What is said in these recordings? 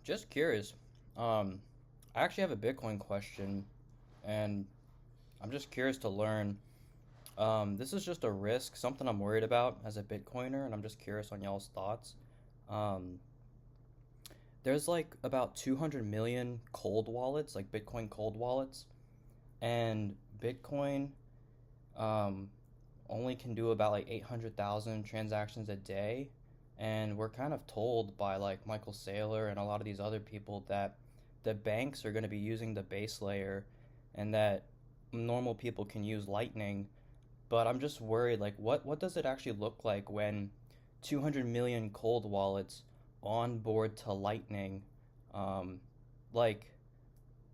Just curious. I actually have a Bitcoin question, and I'm just curious to learn. This is just a risk, something I'm worried about as a Bitcoiner, and I'm just curious on y'all's thoughts. Um, there's like about 200 million cold wallets, like Bitcoin cold wallets, and Bitcoin um, only can do about like 800,000 transactions a day. And we're kind of told by like Michael Saylor and a lot of these other people that the banks are going to be using the base layer and that normal people can use Lightning. But I'm just worried, like, what does it actually look like when 200 million cold wallets onboard to Lightning? Um, like,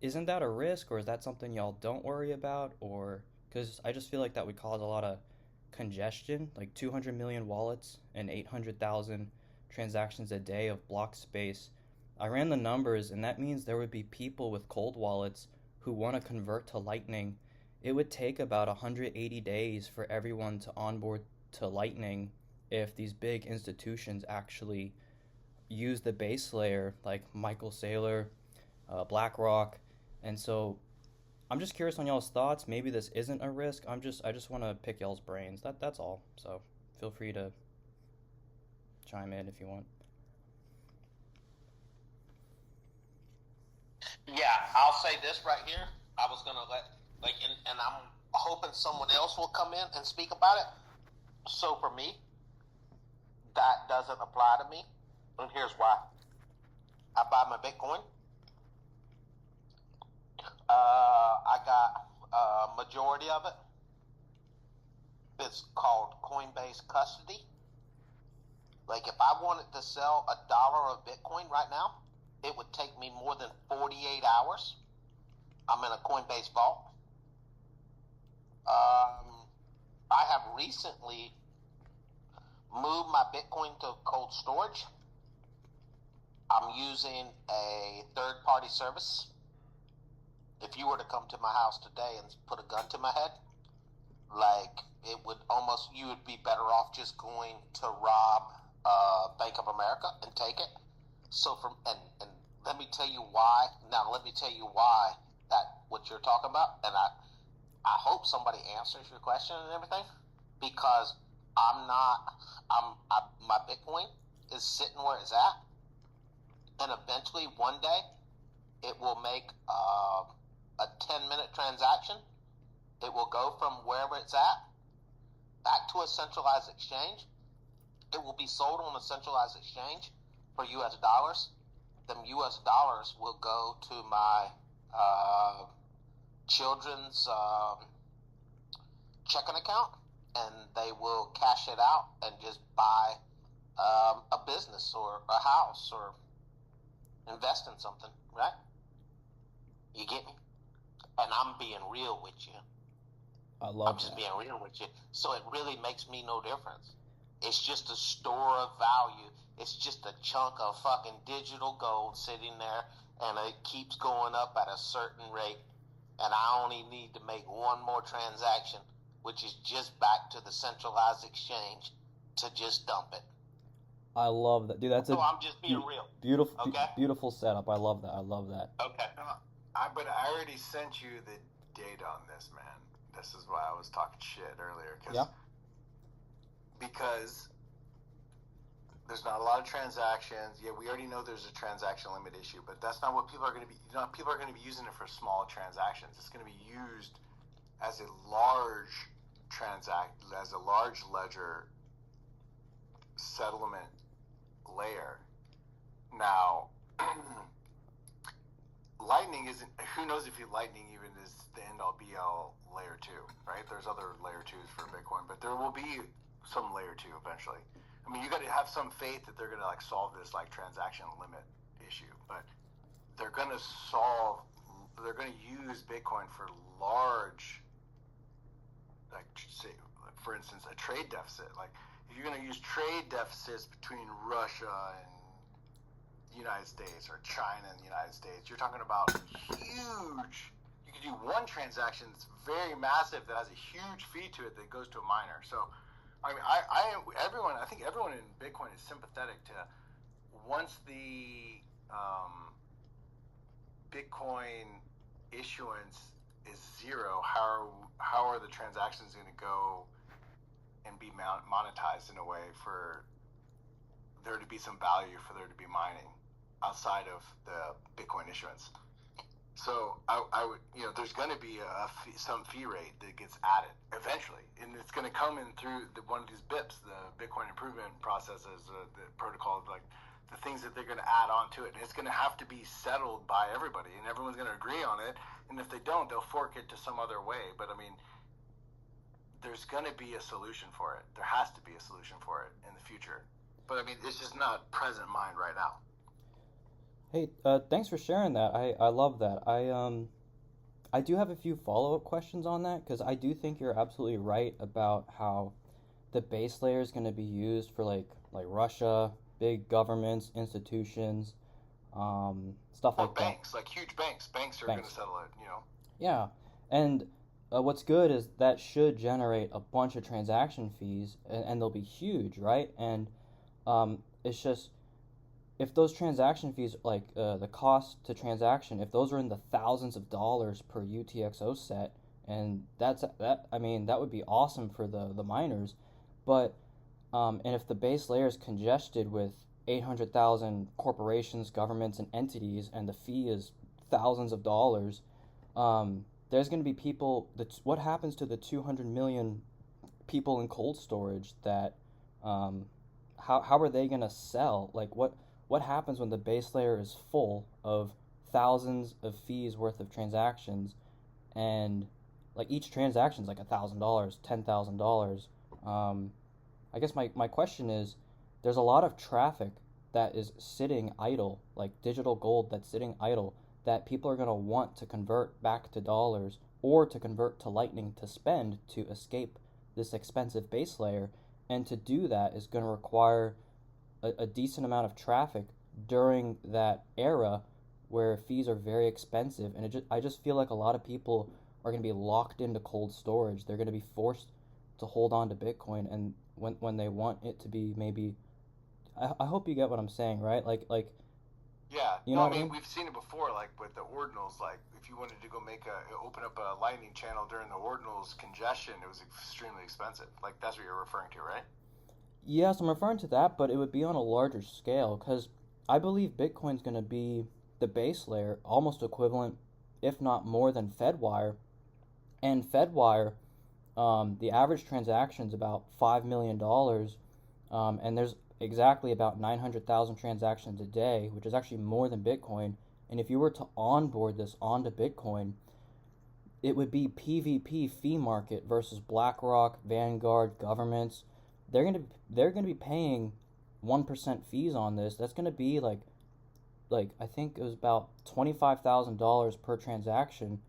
isn't that a risk, or is that something y'all don't worry about? Or because I just feel like that would cause a lot of congestion, like 200 million wallets and 800,000 transactions a day of block space. I ran the numbers, and that means there would be people with cold wallets who want to convert to Lightning. It would take about 180 days for everyone to onboard to Lightning if these big institutions actually use the base layer, like Michael Saylor, BlackRock. And so I'm just curious on y'all's thoughts. Maybe this isn't a risk. I just want to pick y'all's brains. That's all. So feel free to chime in if you want. Yeah, I'll say this right here. I was gonna and I'm hoping someone else will come in and speak about it. So for me, that doesn't apply to me, and here's why. I buy my Bitcoin. I got a majority of it. It's called Coinbase custody. Like if I wanted to sell $1 of Bitcoin right now, it would take me more than 48 hours. I'm in a Coinbase vault. I have recently moved my Bitcoin to cold storage. I'm using a third-party service. If you were to come to my house today and put a gun to my head, like it would almost, you would be better off just going to rob Bank of America and take it. So and let me tell you why. Now let me tell you why that what you're talking about, and I hope somebody answers your question and everything, because I'm not my Bitcoin is sitting where it's at, and eventually one day it will make a 10-minute transaction. It will go from wherever it's at back to a centralized exchange. It will be sold on a centralized exchange for US dollars. Them US dollars will go to my children's checking account, and they will cash it out and just buy a business or a house or invest in something, right? You get me? And I'm being real with you. I I'm love just that. being real with you. So it really makes me no difference. It's just a store of value. It's just a chunk of fucking digital gold sitting there, and it keeps going up at a certain rate. And I only need to make one more transaction, which is just back to the centralized exchange to just dump it. I love that, dude. That's a So I'm just being real. beautiful, Okay? beautiful setup. I love that. I love that. Okay. But I already sent you the data on this, man. This is why I was talking shit earlier. Yeah. Because there's not a lot of transactions. Yeah, we already know there's a transaction limit issue, but that's not what people are going to be. People are going to be using it for small transactions. It's going to be used as a large as a large ledger settlement layer. Now, Lightning isn't. Who knows if Lightning even is the end all be all layer 2, right? There's other layer 2s for Bitcoin, but there will be some layer 2 eventually. I mean, you got to have some faith that they're going to like solve this like transaction limit issue, but they're going to use Bitcoin for large, like say, for instance, a trade deficit. Like if you're going to use trade deficits between Russia and the United States or China and the United States, you're talking about huge. You can do one transaction that's very massive that has a huge fee to it that goes to a miner. So I mean, I think everyone in Bitcoin is sympathetic to once the um, Bitcoin issuance is zero, how are the transactions going to go and be monetized in a way for there to be some value for there to be mining outside of the Bitcoin issuance? So I would, there's going to be some fee rate that gets added eventually, and it's going to come in through one of these BIPs, the Bitcoin improvement processes, the protocol, like the things that they're going to add on to it. And it's going to have to be settled by everybody, and everyone's going to agree on it. And if they don't, they'll fork it to some other way. But I mean, there's going to be a solution for it. There has to be a solution for it in the future. But I mean, it's just not present mind right now. Hey, thanks for sharing that. I love that. I do have a few follow-up questions on that because I do think you're absolutely right about how the base layer is going to be used for like Russia, big governments, institutions, stuff Or like that. banks, like huge banks. Banks are going to Banks. settle it. Yeah, and what's good is that should generate a bunch of transaction fees, and they'll be huge, right? And it's just if those transaction fees, like the cost to transaction, if those are in the thousands of dollars per UTXO set, and I mean, that would be awesome for the miners. But and if the base layer is congested with 800,000 corporations, governments, and entities, and the fee is thousands of dollars, there's going to be people. What happens to the 200 million people in cold storage that how are they going to sell? Like what happens when the base layer is full of thousands of fees worth of transactions, and like each transaction is like $1,000, $10,000. I guess my question is, there's a lot of traffic that is sitting idle, like digital gold that's sitting idle, that people are going to want to convert back to dollars or to convert to Lightning to spend to escape this expensive base layer. And to do that is going to require a decent amount of traffic during that era where fees are very expensive. And I just feel like a lot of people are going to be locked into cold storage. They're going to be forced to hold on to Bitcoin, and when they want it to be maybe, I hope you get what I'm saying, right? Like Yeah, you no, know I what I mean mean? we've seen it before, like with the ordinals. Like if you wanted to go open up a lightning channel during the ordinals congestion, it was extremely expensive. Like that's what you're referring to, right? Yes, I'm referring to that, but it would be on a larger scale because I believe Bitcoin's going to be the base layer, almost equivalent, if not more than Fedwire. And Fedwire, the average transaction is about $5 million, and there's exactly about 900,000 transactions a day, which is actually more than Bitcoin. And if you were to onboard this onto Bitcoin, it would be PvP fee market versus BlackRock, Vanguard, governments. They're gonna be paying 1% fees on this. That's gonna be like I think it was about $25,000 per transaction.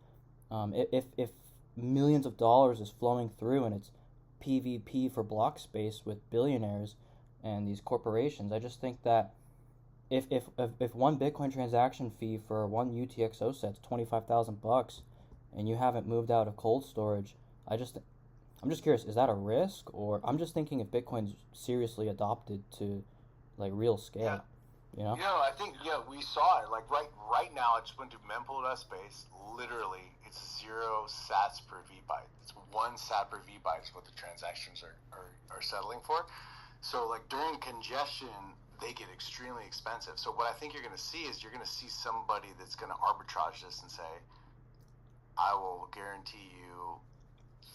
If millions of dollars is flowing through and it's PvP for block space with billionaires and these corporations, I just think that if one Bitcoin transaction fee for one UTXO set's 25,000 bucks, and you haven't moved out of cold storage, I'm just curious, is that a risk, or I'm just thinking if Bitcoin's seriously adopted to like real Yeah. scale, you know? I think we saw it. Like right now, I just went to mempool space. Literally, it's 0 sats per vbyte. It's 1 sat per vbyte is what the transactions are settling for. So like during congestion, they get extremely expensive. So what I think you're going to see is you're going to see somebody that's going to arbitrage this and say, I will guarantee you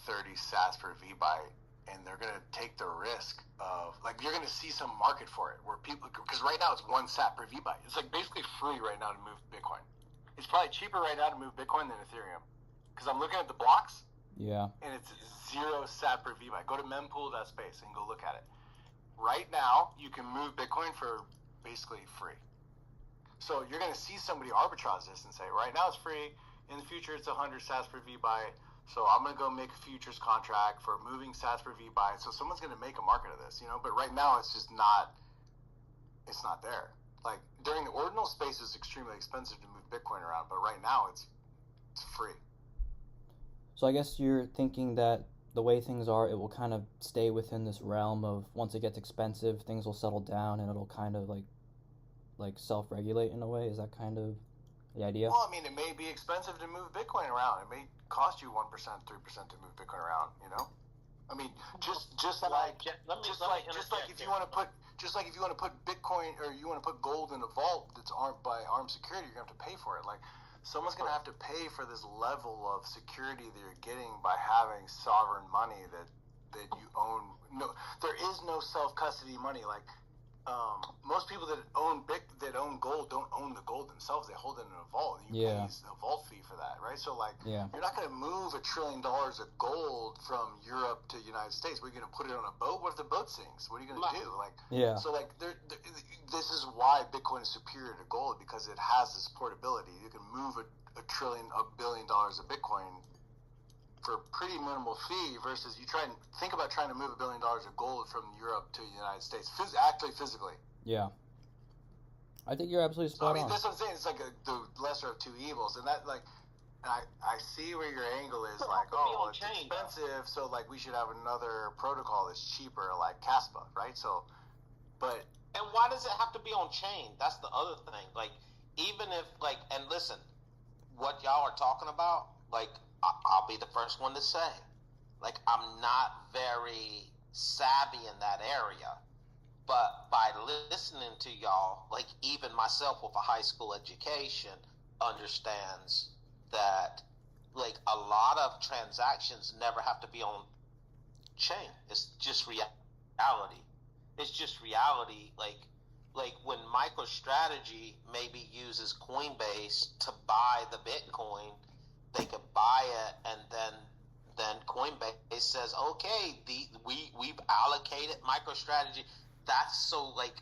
30 sats per vbyte, and they're going to take the risk of, like, you're going to see some market for it where people, because right now it's 1 sat per vbyte. It's like basically free right now to move Bitcoin. It's probably cheaper right now to move Bitcoin than Ethereum, because I'm looking at the blocks Yeah. and it's 0 sat per vbyte. Go to mempool.space and go look at it. Right now, you can move Bitcoin for basically free. So you're going to see somebody arbitrage this and say, right now it's free. In the future, it's 100 sats per vbyte. So I'm going to go make a futures contract for moving sats per vbyte. So someone's going to make a market of this, But right now, it's just not. It's not there. Like during the ordinal space, it's extremely expensive to move Bitcoin around, but right now, it's free. So I guess you're thinking that the way things are, it will kind of stay within this realm of once it gets expensive, things will settle down and it'll kind of like self-regulate in a way. Is that kind of the idea? Well, I mean, it may be expensive to move Bitcoin around. It may cost you 1%, 3% to move Bitcoin around. You know, I mean, just like if you want to put Bitcoin, or you want to put gold in a vault that's armed by armed security, you're gonna have to pay for it. Like, someone's gonna have to pay for this level of security that you're getting by having sovereign money that you own. No, there is no self custody money. Like, most people that own gold don't own the gold themselves. They hold it in a vault, and you pay a vault fee for that, right? So, like, you're not going to move $1 trillion of gold from Europe to the United States. We're going to put it on a boat. What if the boat sinks? What are you going to do? Like, so, like, this is why Bitcoin is superior to gold, because it has this portability. You can move $1 billion of Bitcoin for a pretty minimal fee, versus you think about trying to move $1 billion of gold from Europe to the United States, physically. Yeah, I think you're absolutely spot on. That's what I'm saying. It's like the lesser of two evils, and that, like, I see where your angle is. Like, well, it's expensive, so like we should have another protocol that's cheaper, like Caspa, right? So, but and why does it have to be on chain? That's the other thing. Like, even if, like, and listen, what y'all are talking about, like, I'll be the first one to say, like, I'm not very savvy in that area, but by listening to y'all, like, even myself with a high school education understands that, like, a lot of transactions never have to be on chain. It's just reality. It's just reality. Like when MicroStrategy maybe uses Coinbase to buy the Bitcoin, they could buy it, and then Coinbase says, okay, we've allocated MicroStrategy. That's so, like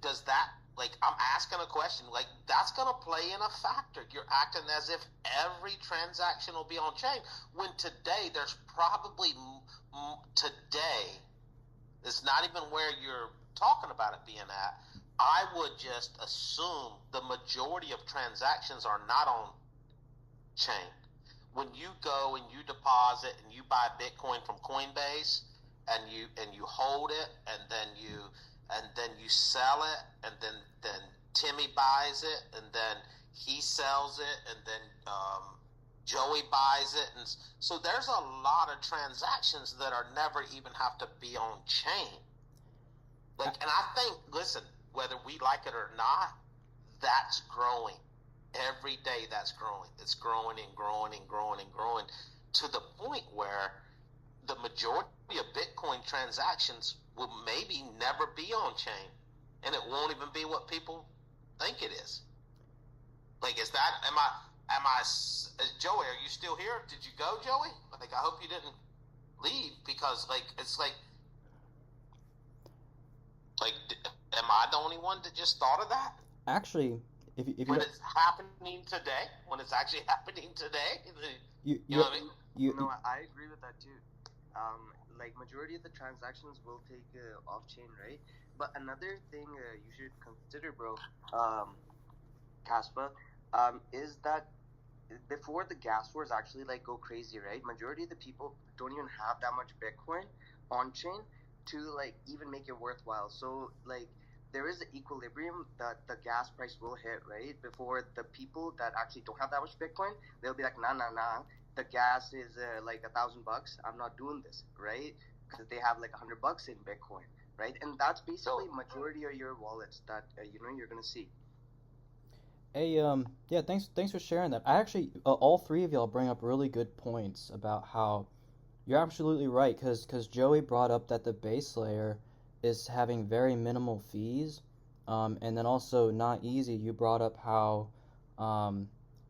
does that, like, I'm asking a question, like, that's gonna play in a factor. You're acting as if every transaction will be on chain, when today there's probably today it's not even where you're talking about it being at. I would just assume the majority of transactions are not on chain. When you go and you deposit and you buy Bitcoin from Coinbase, and you hold it, and then you sell it, and then Timmy buys it, and then he sells it, and then Joey buys it, and so there's a lot of transactions that are never even have to be on chain. Like, and I think, listen, whether we like it or not, that's growing. Every day that's growing. It's growing and growing and growing and growing, to the point where the majority of Bitcoin transactions will maybe never be on chain, and it won't even be what people think it is. Like, is that, am I, Joey, are you still here? Did you go, Joey? Like, I hope you didn't leave, because, like, it's like, am I the only one that just thought of that? Actually, if when it's happening today, when it's actually happening today, you know what I mean? No, I agree with that too. Like, majority of the transactions will take off-chain, right? But another thing you should consider, bro, Caspa, is that before the gas wars actually, like, go crazy, right? Majority of the people don't even have that much Bitcoin on-chain to, like, even make it worthwhile. So, like, there is an equilibrium that the gas price will hit, right? Before the people that actually don't have that much Bitcoin, they'll be like, nah. The gas is like $1,000. I'm not doing this, right? Because they have like $100 in Bitcoin, right? And that's basically majority of your wallets that you're gonna see. Hey, yeah, thanks for sharing that. I actually, all three of y'all bring up really good points about how you're absolutely right, because Joey brought up that the base layer is having very minimal fees, and then also not easy. You brought up how,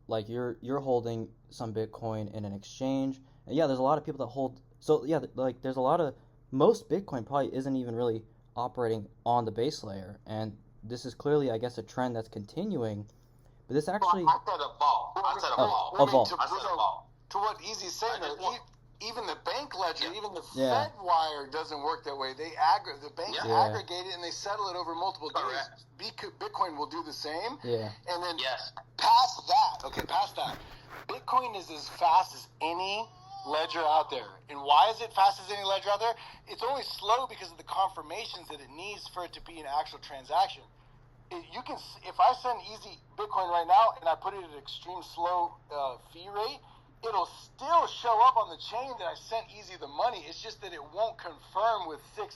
like, you're holding some Bitcoin in an exchange. And yeah, there's a lot of people that hold. So yeah, like, there's a lot of, most Bitcoin probably isn't even really operating on the base layer, and this is clearly, I guess, a trend that's continuing. But this actually, I said a vault. A vault. To what Easy's saying, even the bank ledger, even the Yeah. Fed wire doesn't work that way. The banks aggregate it and they settle it over multiple days. Bitcoin will do the same. Yeah. And then past that, Bitcoin is as fast as any ledger out there. And why is it fast as any ledger out there? It's only slow because of the confirmations that it needs for it to be an actual transaction. you can, if I send easy Bitcoin right now and I put it at extreme slow fee rate, it'll still show up on the chain that I sent easy the money. It's just that it won't confirm with 6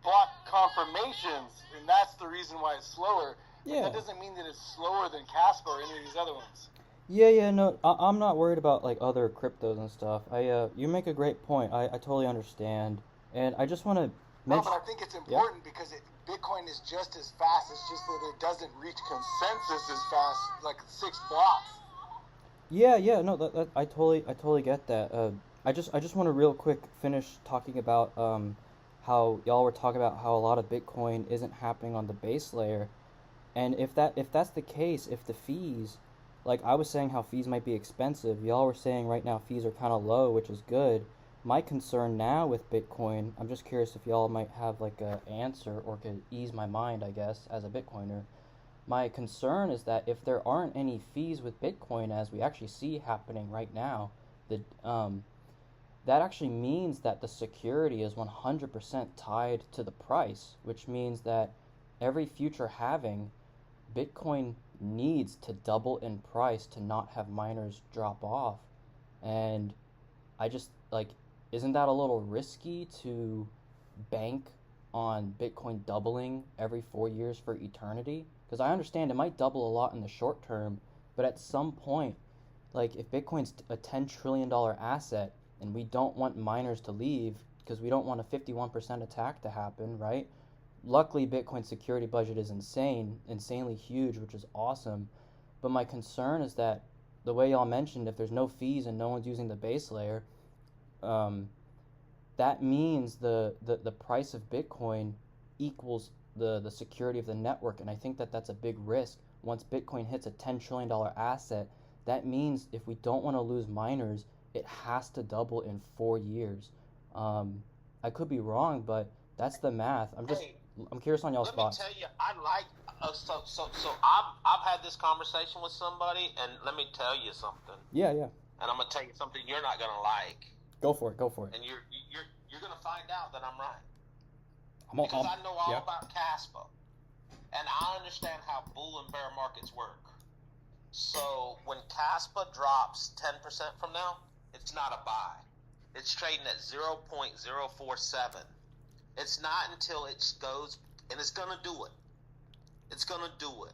block confirmations, and that's the reason why it's slower. But Yeah. that doesn't mean that it's slower than Casper or any of these other ones. Yeah, no, I'm not worried about like other cryptos and stuff. You make a great point. I totally understand, and I just want to No, mention. but I think it's Yeah. important because Bitcoin is just as fast. It's just that it doesn't reach consensus as fast, like 6 blocks. Yeah, no, that I totally get that. I just want to real quick finish talking about how y'all were talking about how a lot of Bitcoin isn't happening on the base layer, and if that's the case, if the fees, like I was saying, how fees might be expensive, y'all were saying right now fees are kind of low, which is good. My concern now with Bitcoin, I'm just curious if y'all might have like a answer or could ease my mind, I guess, as a Bitcoiner. My concern is that if there aren't any fees with Bitcoin, as we actually see happening right now, the that actually means that the security is 100% tied to the price, which means that every future halving, Bitcoin needs to double in price to not have miners drop off. And I just like, isn't that a little risky to bank on Bitcoin doubling every 4 years for eternity? Because I understand it might double a lot in the short term, but at some point, like if Bitcoin's a $10 trillion asset and we don't want miners to leave because we don't want a 51% attack to happen, right? Luckily, Bitcoin's security budget is insanely huge, which is awesome. But my concern is that the way y'all mentioned, if there's no fees and no one's using the base layer, um, that means the price of Bitcoin equals the security of the network. And I think that that's a big risk. Once Bitcoin hits a $10 trillion asset, that means if we don't want to lose miners, it has to double in 4 years. I could be wrong, but that's the math. Hey, I'm curious on y'all's let me thoughts. tell you, I like I've had this conversation with somebody, and let me tell you something, Yeah. and I'm gonna tell you something you're not gonna like, Go for it. Go for it. and you're gonna find out that I'm right I'm, because I know all yeah. about Casper, and I understand how bull and bear markets work. So when Casper drops 10% from now, it's not a buy. It's trading at 0.047. It's not until it goes, and it's going to do it. It's going to do it.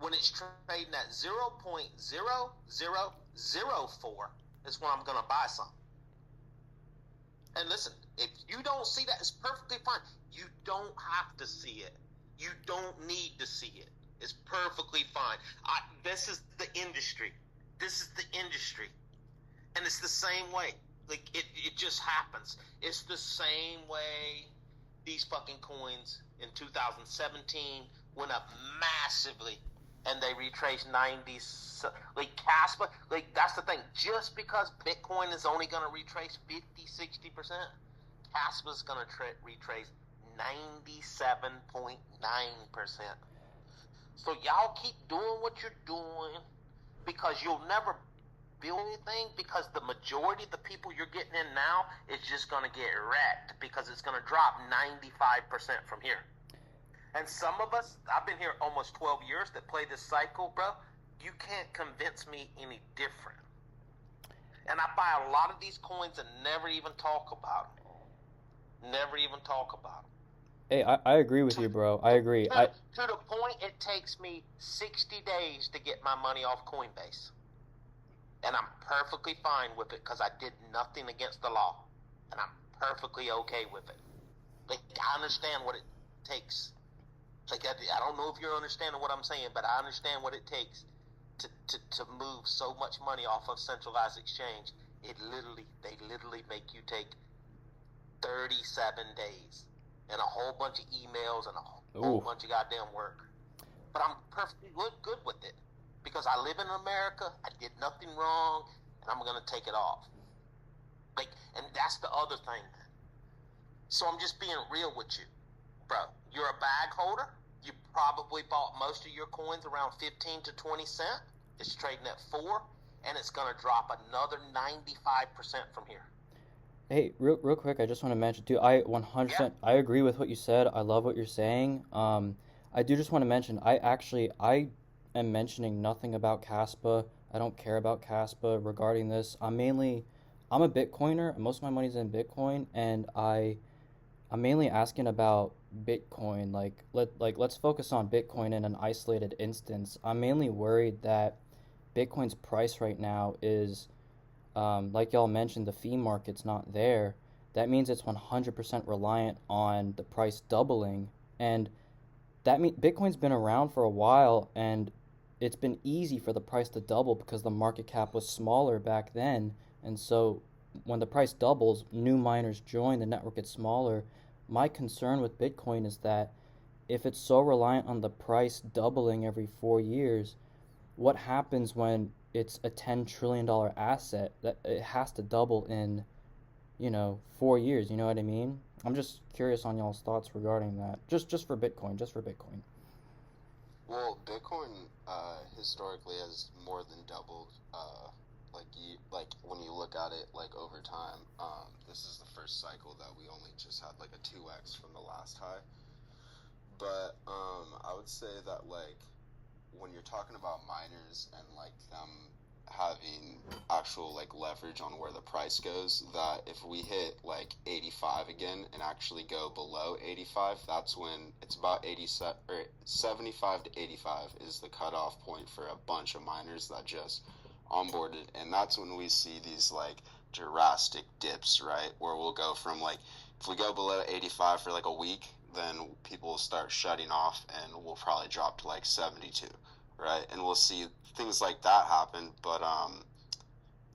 When it's trading at 0.0004 is when I'm going to buy some. And listen, if you don't see that, it's perfectly fine. You don't have to see it. You don't need to see it. It's perfectly fine. This is the industry. This is the industry. And it's the same way. Like, it just happens. It's the same way these fucking coins in 2017 went up massively, and they retraced 90s. Like, Casper, like, that's the thing. Just because Bitcoin is only going to retrace 50-60%, Casper's going to retrace 97.9%. So y'all keep doing what you're doing, because you'll never build anything, because the majority of the people you're getting in now is just going to get wrecked, because it's going to drop 95% from here. And some of us, I've been here almost 12 years that play this cycle, bro. You can't convince me any different. And I buy a lot of these coins and never even talk about them. Never even talk about them. Hey, I agree with you, bro. I agree. To the point, it takes me 60 days to get my money off Coinbase. And I'm perfectly fine with it because I did nothing against the law. And I'm perfectly okay with it. Like, I understand what it takes. Like, I don't know if you're understanding what I'm saying, but I understand what it takes to move so much money off of centralized exchange. They literally make you take 37 days and a whole bunch of emails and a whole bunch of goddamn work. But I'm perfectly good with it, because I live in America, I did nothing wrong, and I'm going to take it off. Like, and that's the other thing. So I'm just being real with you. Bro, you're a bag holder. You probably bought most of your coins around 15 to 20 cents. It's trading at 4, and it's going to drop another 95% from here. Hey, real quick, I just want to mention too. I 100%. I agree with what you said. I love what you're saying. I do just want to mention, I am mentioning nothing about Caspa. I don't care about Caspa regarding this. I'm a Bitcoiner. Most of my money's in Bitcoin, and I'm mainly asking about Bitcoin. Let's focus on Bitcoin in an isolated instance. I'm mainly worried that Bitcoin's price right now is, like y'all mentioned, the fee market's not there. That means it's 100% reliant on the price doubling, and Bitcoin's been around for a while, and it's been easy for the price to double because the market cap was smaller back then. And so when the price doubles, new miners join, the network gets smaller. My concern with Bitcoin is that if it's so reliant on the price doubling every 4 years, what happens when it's a $10 trillion asset that it has to double in, 4 years? You know what I mean? I'm just curious on y'all's thoughts regarding that. Just for Bitcoin, just for Bitcoin. Well, Bitcoin historically has more than doubled. Like when you look at it like over time, this is the first cycle that we only just had like a 2x from the last high. But I would say that like when you're talking about miners and like them having actual like leverage on where the price goes, that if we hit like 85 again and actually go below 85, that's when it's about 87 or 75 to 85 is the cutoff point for a bunch of miners that just onboarded, and that's when we see these like drastic dips, right? Where we'll go from like if we go below 85 for like a week, then people will start shutting off and we'll probably drop to like 72, right? And we'll see things like that happen. But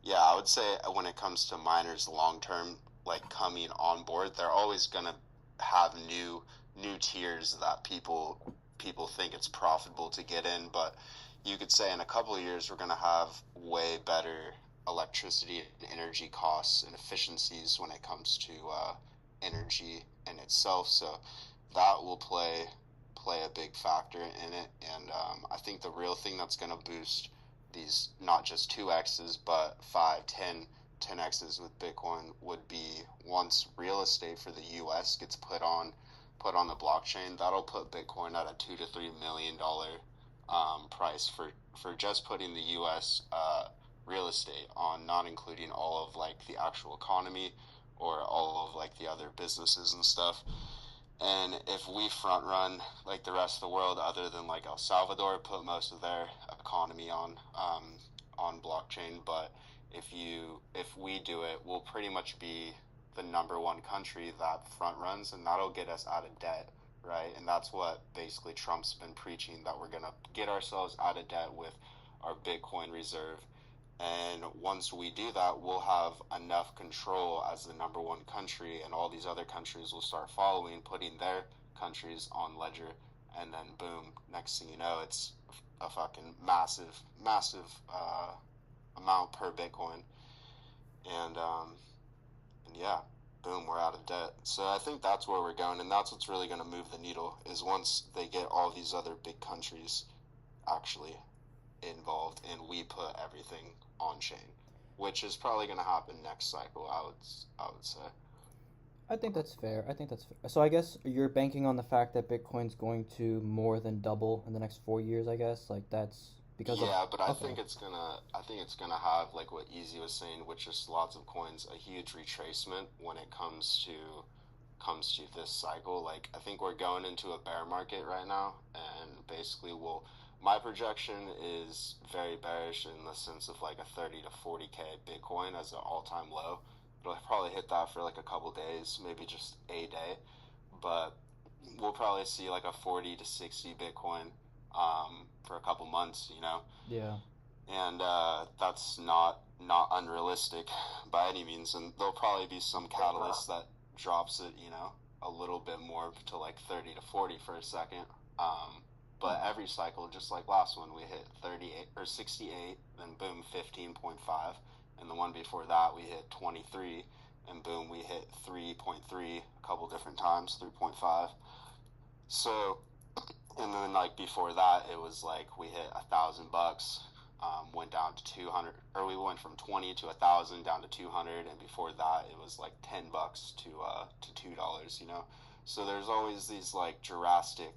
yeah, I would say when it comes to miners long term, like coming on board, they're always gonna have new tiers that people think it's profitable to get in. But you could say in a couple of years we're gonna have way better electricity and energy costs and efficiencies when it comes to energy in itself. So that will play a big factor in it. And I think the real thing that's going to boost these not just 2x's but 5, 10, 10x's with Bitcoin would be once real estate for the US gets put on the blockchain. That'll put Bitcoin at a $2 to $3 million price for just putting the US real estate on, not including all of like the actual economy or all of like the other businesses and stuff. And if we front run like the rest of the world, other than like El Salvador, put most of their economy on blockchain, but if we do it, we'll pretty much be the number one country that front runs, and that'll get us out of debt, right? And that's what basically Trump's been preaching, that we're gonna get ourselves out of debt with our Bitcoin reserve. And once we do that, we'll have enough control as the number one country, and all these other countries will start following, putting their countries on Ledger, and then boom, next thing you know, it's a fucking massive amount per Bitcoin, and yeah, boom, we're out of debt. So I think that's where we're going, and that's what's really going to move the needle is once they get all these other big countries actually involved and we put everything on chain, which is probably going to happen next cycle. I would say. I think that's fair. I think that's fair. So I guess you're banking on the fact that Bitcoin's going to more than double in the next 4 years, I guess. Like that's because of Yeah, but I okay. think it's gonna have like what Easy was saying, which is lots of coins, a huge retracement when it comes to this cycle. Like I think we're going into a bear market right now, and basically, my projection is very bearish in the sense of like a 30 to 40k Bitcoin as an all-time low. It'll probably hit that for like a couple days, maybe just a day, but we'll probably see like a 40 to 60 Bitcoin for a couple months, Yeah. and that's not unrealistic by any means. And there'll probably be some catalyst that drops it, a little bit more to like 30 to 40 for a second. But every cycle, just like last one, we hit 38 or 68, then boom, 15.5, and the one before that we hit 23, and boom, we hit 3.3 a couple different times, 3.5. So, and then like before that, it was like we hit $1,000, went down to 200, or we went from 20 to 1,000 down to 200, and before that, it was like $10 to $2. So there's always these like drastic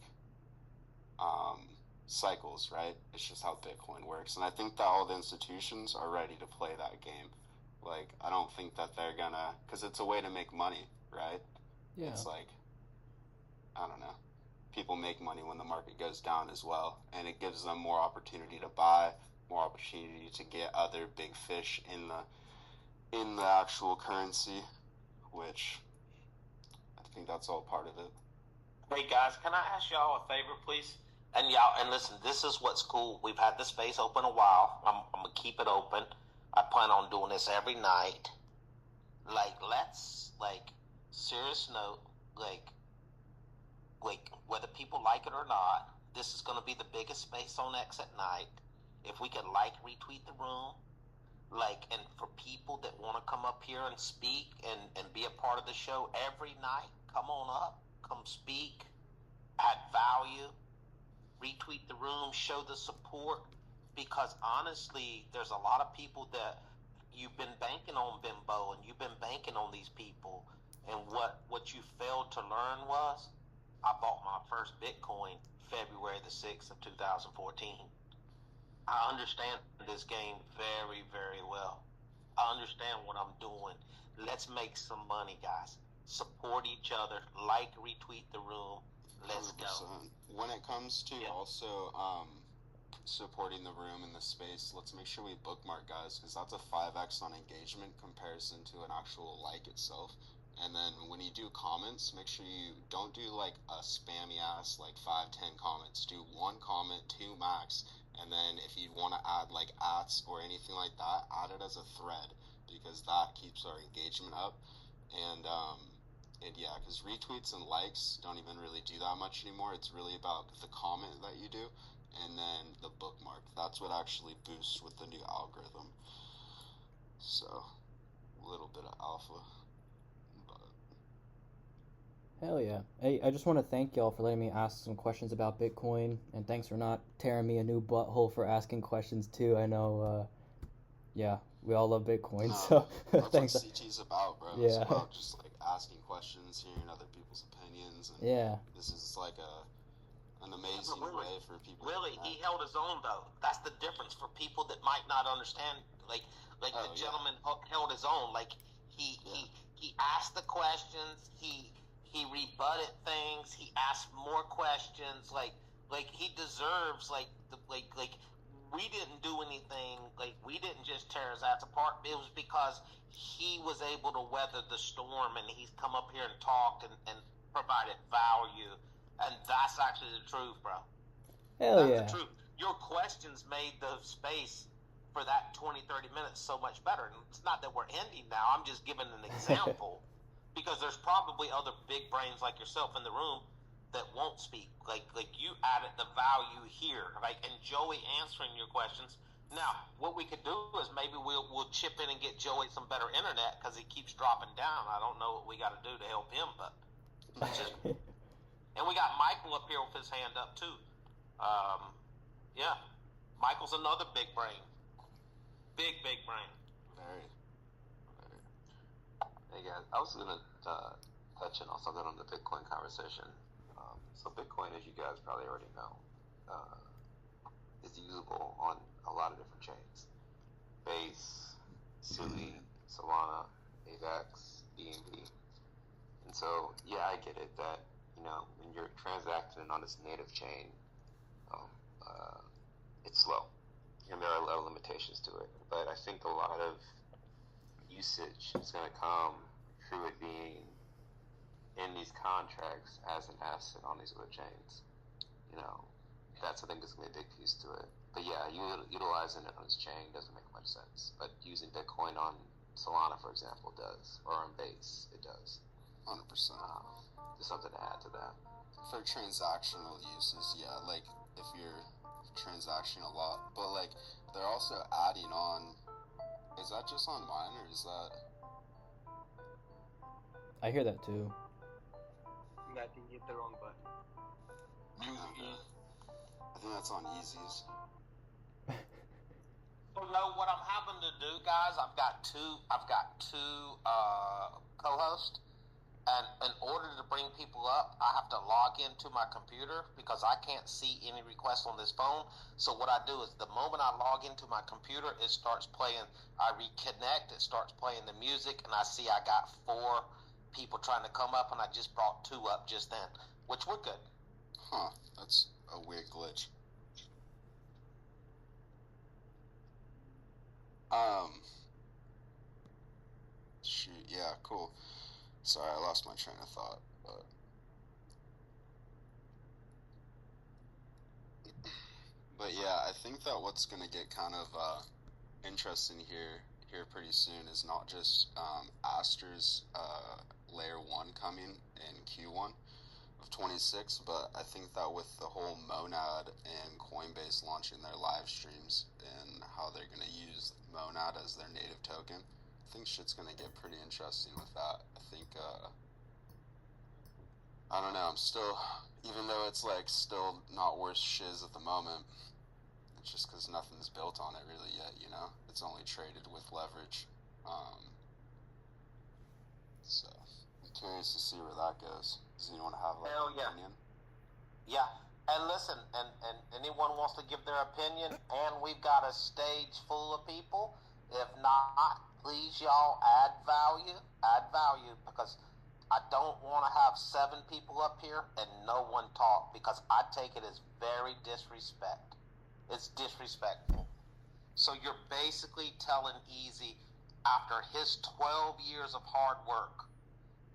um, cycles, right? It's just how Bitcoin works. And I think that all the institutions are ready to play that game. Like, I don't think that they're gonna, because it's a way to make money, right? Yeah. It's like, I don't know. People make money when the market goes down as well, and it gives them more opportunity to buy, more opportunity to get other big fish in the actual currency, which I think that's all part of it. Hey guys, can I ask y'all a favor, please? And y'all, and listen, this is what's cool. We've had the space open a while. I'm gonna keep it open. I plan on doing this every night. Like, let's serious note, whether people like it or not, this is gonna be the biggest space on X at night. If we could retweet the room, and for people that want to come up here and speak and be a part of the show every night, come on up, come speak, add value, retweet the room, show the support, because honestly, there's a lot of people that you've been banking on Bimbo, and you've been banking on these people, and what you failed to learn was, I bought my first Bitcoin February the 6th of 2014. I understand this game very, very well. I understand what I'm doing. Let's make some money, guys. Support each other. Retweet the room. Let's 100%. go. When it comes to Yeah. also supporting the room and the space, let's make sure we bookmark, guys, because that's a 5x on engagement comparison to an actual like itself. And then when you do comments, make sure you don't do like a spammy ass 5-10 comments. Do one comment, two max, and then if you want to add ats or anything like that, add it as a thread, because that keeps our engagement up. And yeah, because retweets and likes don't even really do that much anymore. It's really about the comment that you do, and then the bookmark. That's what actually boosts with the new algorithm. So, a little bit of alpha. Hell yeah. Hey, I just want to thank y'all for letting me ask some questions about Bitcoin, and thanks for not tearing me a new butthole for asking questions too. I know, yeah, we all love Bitcoin, No, so that's thanks. what CT's about, bro. Yeah. It's about just asking questions, hearing other people's opinions, and Yeah. this is an amazing way for people. Really, he held his own though. That's the difference for people that might not understand. The gentleman held his own. He asked the questions. He rebutted things. He asked more questions. He deserves we didn't do anything. We didn't just tear his ass apart. It was because he was able to weather the storm, and he's come up here and talked and provided value. And that's actually the truth, bro. Hell yeah. That's the truth. Your questions made the space for that 20-30 minutes so much better. And it's not that we're ending now. I'm just giving an example because there's probably other big brains like yourself in the room that won't speak. You added the value here, and Joey answering your questions. Now, what we could do is maybe we'll chip in and get Joey some better internet because he keeps dropping down. I don't know what we got to do to help him, but and we got Michael up here with his hand up too. Yeah, Michael's another big brain. Big brain. Very. Hey guys, I was gonna touch on something on the Bitcoin conversation. So Bitcoin, as you guys probably already know, is usable on a lot of different chains: Base, Sui, Solana, AVAX, BNB. And so, yeah, I get it that when you're transacting on this native chain, it's slow, and there are a lot of limitations to it. But I think a lot of usage is going to come through it being in these contracts as an asset on these other chains. That's I think is going to be a big piece to it. But yeah, utilizing it on this chain doesn't make much sense. But using Bitcoin on Solana, for example, does, or on Base, it does. 100%. Just something to add to that. For transactional uses, yeah, if you're transacting a lot, but they're also adding on. Is that just on mine, or is that? I hear that too. I think you hit the wrong button. I think that's on Easy's. What I'm having to do, guys? I've got two co-hosts, And in order to bring people up, I have to log into my computer because I can't see any requests on this phone. So what I do is the moment I log into my computer, it starts playing. I reconnect, it starts playing the music, and I see I got 4 people trying to come up, and I just brought 2 up just then, which we're good. Huh, that's a weird glitch. Shoot, yeah, cool. Sorry, I lost my train of thought, but yeah, I think that what's gonna get kind of interesting here pretty soon is not just Aster's layer 1 coming in Q1 of 26, but I think that with the whole Monad and Coinbase launching their live streams and how they're gonna use Monad as their native token, I think shit's gonna get pretty interesting with that. I think I don't know, I'm still, even though it's like still not worth shiz at the moment, it's just because nothing's built on it really yet, you know? It's only traded with leverage. So, I'm curious to see where that goes. Does anyone have like Hell an yeah. opinion? Yeah. And listen, and anyone wants to give their opinion, and we've got a stage full of people. If not, please y'all add value, because I don't want to have 7 people up here and no one talk, because I take it as very disrespect. It's disrespectful. So you're basically telling Easy, after his 12 years of hard work,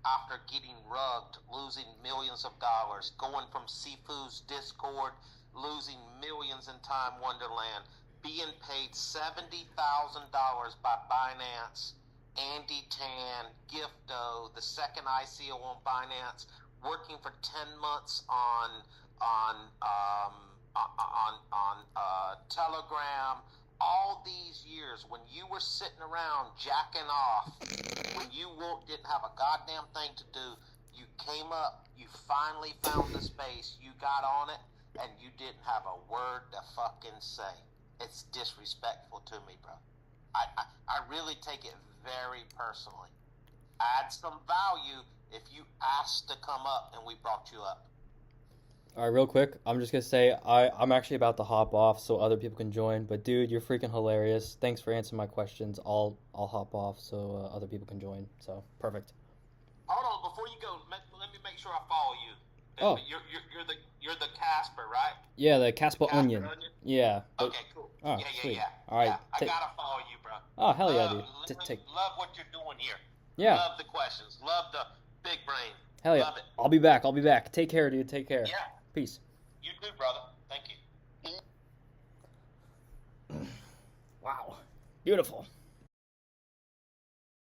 after getting rugged, losing millions of dollars, going from Sifu's Discord, losing millions in Time Wonderland, being paid $70,000 by Binance, Andy Tan, Gifto, the second ICO on Binance, working for 10 months on Telegram. All these years, when you were sitting around jacking off, when you didn't have a goddamn thing to do, you came up, you finally found the space, you got on it, and you didn't have a word to fucking say. It's disrespectful to me, bro. I really take it very personally. Add some value if you asked to come up and we brought you up. All right, real quick, I'm just gonna say I'm actually about to hop off so other people can join. But dude, you're freaking hilarious. Thanks for answering my questions. I'll hop off so other people can join. So perfect. Hold on, before you go, let me make sure I follow you. Oh. You're the Casper, right? Yeah, the Casper Casper Onion. Yeah. Okay, cool. Oh, yeah. sweet. All right. Yeah, I gotta follow you, bro. Oh, hell yeah, dude. Love what you're doing here. Yeah. Love the questions. Love the big brain. Hell yeah. Love it. I'll be back. Take care, dude. Take care. Yeah. Peace. You too, brother. Thank you. Wow. Beautiful.